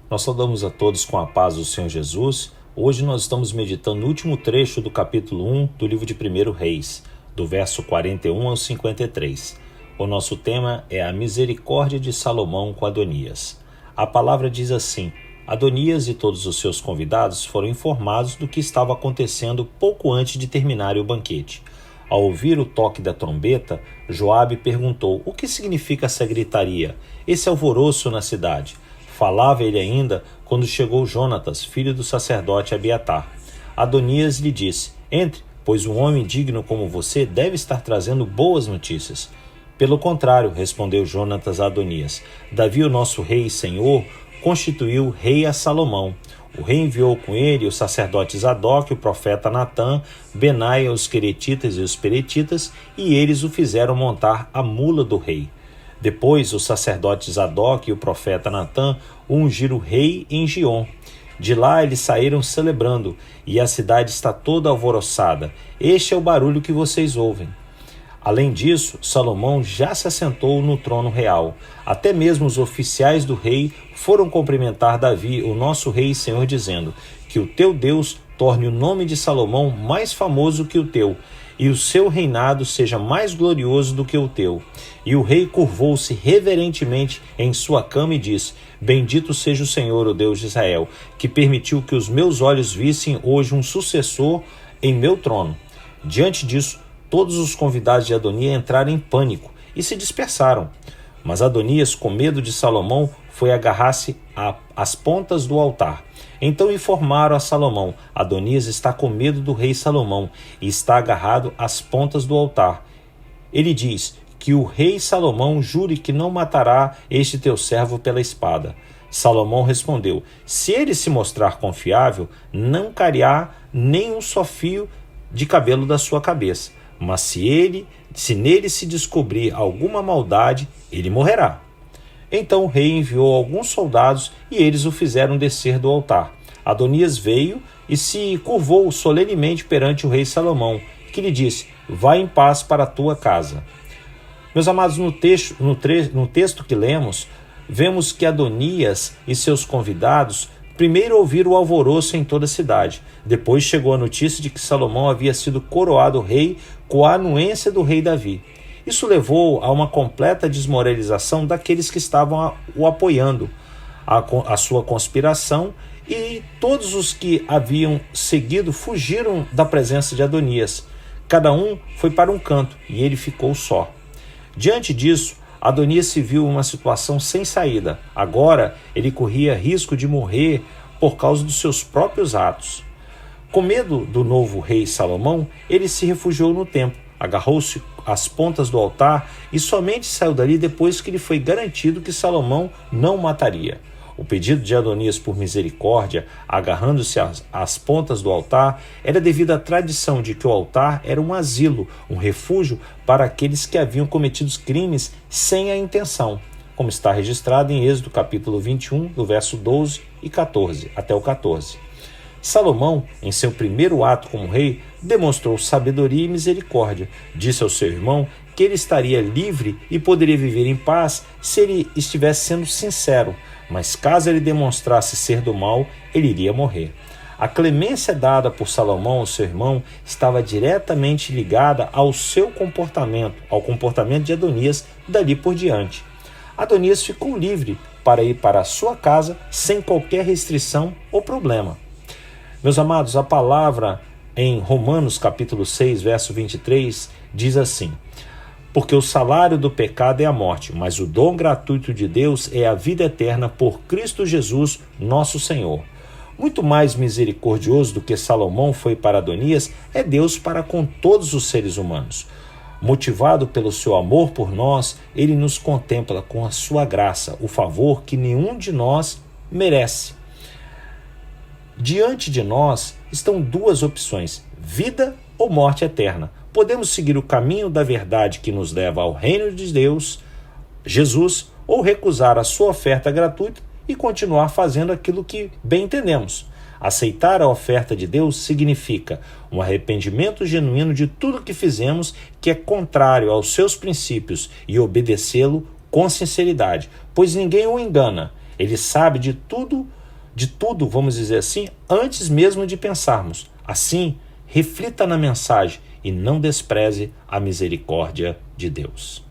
Nós saudamos a todos com a paz do Senhor Jesus. Hoje nós estamos meditando no último trecho do capítulo 1 do livro de 1 Reis, do verso 41 ao 53. O nosso tema é a misericórdia de Salomão com Adonias. A palavra diz assim: Adonias e todos os seus convidados foram informados do que estava acontecendo pouco antes de terminar o banquete. Ao ouvir o toque da trombeta, Joabe perguntou: o que significa essa gritaria, esse alvoroço na cidade? Falava ele ainda quando chegou Jonatas, filho do sacerdote Abiatar. Adonias lhe disse: entre, pois um homem digno como você deve estar trazendo boas notícias. Pelo contrário, respondeu Jonatas a Adonias, Davi, o nosso rei e senhor, constituiu rei a Salomão. O rei enviou com ele os sacerdotes Zadok, o profeta Natã, Benaia, os queretitas e os peretitas, e eles o fizeram montar a mula do rei. Depois, os sacerdotes Zadok e o profeta Natã ungiram o rei em Gion. De lá eles saíram celebrando, e a cidade está toda alvoroçada. Este é o barulho que vocês ouvem. Além disso, Salomão já se assentou no trono real. Até mesmo os oficiais do rei foram cumprimentar Davi, o nosso rei e senhor, dizendo: que o teu Deus torne o nome de Salomão mais famoso que o teu, e o seu reinado seja mais glorioso do que o teu. E o rei curvou-se reverentemente em sua cama e disse: Bendito seja o Senhor, o Deus de Israel, que permitiu que os meus olhos vissem hoje um sucessor em meu trono. Diante disso, todos os convidados de Adonias entraram em pânico e se dispersaram. Mas Adonias, com medo de Salomão, foi agarrar-se às pontas do altar. Então informaram a Salomão: Adonias está com medo do rei Salomão e está agarrado às pontas do altar. Ele diz: que o rei Salomão jure que não matará este teu servo pela espada. Salomão respondeu: se ele se mostrar confiável, não cairá nem um só fio de cabelo da sua cabeça. Mas se nele se descobrir alguma maldade, ele morrerá. Então o rei enviou alguns soldados e eles o fizeram descer do altar. Adonias veio e se curvou solenemente perante o rei Salomão, que lhe disse: vai em paz para a tua casa. Meus amados, no texto que lemos, vemos que Adonias e seus convidados primeiro ouviram o alvoroço em toda a cidade. Depois chegou a notícia de que Salomão havia sido coroado rei com a anuência do rei Davi. Isso levou a uma completa desmoralização daqueles que estavam o apoiando, a sua conspiração, e todos os que haviam seguido fugiram da presença de Adonias. Cada um foi para um canto e ele ficou só. Diante disso, Adonias se viu em uma situação sem saída. Agora ele corria risco de morrer por causa dos seus próprios atos. Com medo do novo rei Salomão, ele se refugiou no templo, agarrou-se às pontas do altar e somente saiu dali depois que lhe foi garantido que Salomão não o mataria. O pedido de Adonias por misericórdia, agarrando-se às pontas do altar, era devido à tradição de que o altar era um asilo, um refúgio para aqueles que haviam cometido crimes sem a intenção, como está registrado em Êxodo capítulo 21, do verso 12 e 14, até o 14. Salomão, em seu primeiro ato como rei, demonstrou sabedoria e misericórdia. Disse ao seu irmão que ele estaria livre e poderia viver em paz se ele estivesse sendo sincero, mas caso ele demonstrasse ser do mal, ele iria morrer. A clemência dada por Salomão ao seu irmão estava diretamente ligada ao seu comportamento, ao comportamento de Adonias dali por diante. Adonias ficou livre para ir para a sua casa sem qualquer restrição ou problema. Meus amados, a palavra em Romanos capítulo 6, verso 23, diz assim: porque o salário do pecado é a morte, mas o dom gratuito de Deus é a vida eterna por Cristo Jesus, nosso Senhor. Muito mais misericordioso do que Salomão foi para Adonias é Deus para com todos os seres humanos. Motivado pelo seu amor por nós, ele nos contempla com a sua graça, o favor que nenhum de nós merece. Diante de nós estão duas opções: vida ou morte eterna. Podemos seguir o caminho da verdade que nos leva ao reino de Deus, Jesus, ou recusar a sua oferta gratuita e continuar fazendo aquilo que bem entendemos. Aceitar a oferta de Deus significa um arrependimento genuíno de tudo que fizemos que é contrário aos seus princípios e obedecê-lo com sinceridade, pois ninguém o engana. Ele sabe de tudo de tudo, vamos dizer assim, antes mesmo de pensarmos. Assim, reflita na mensagem e não despreze a misericórdia de Deus.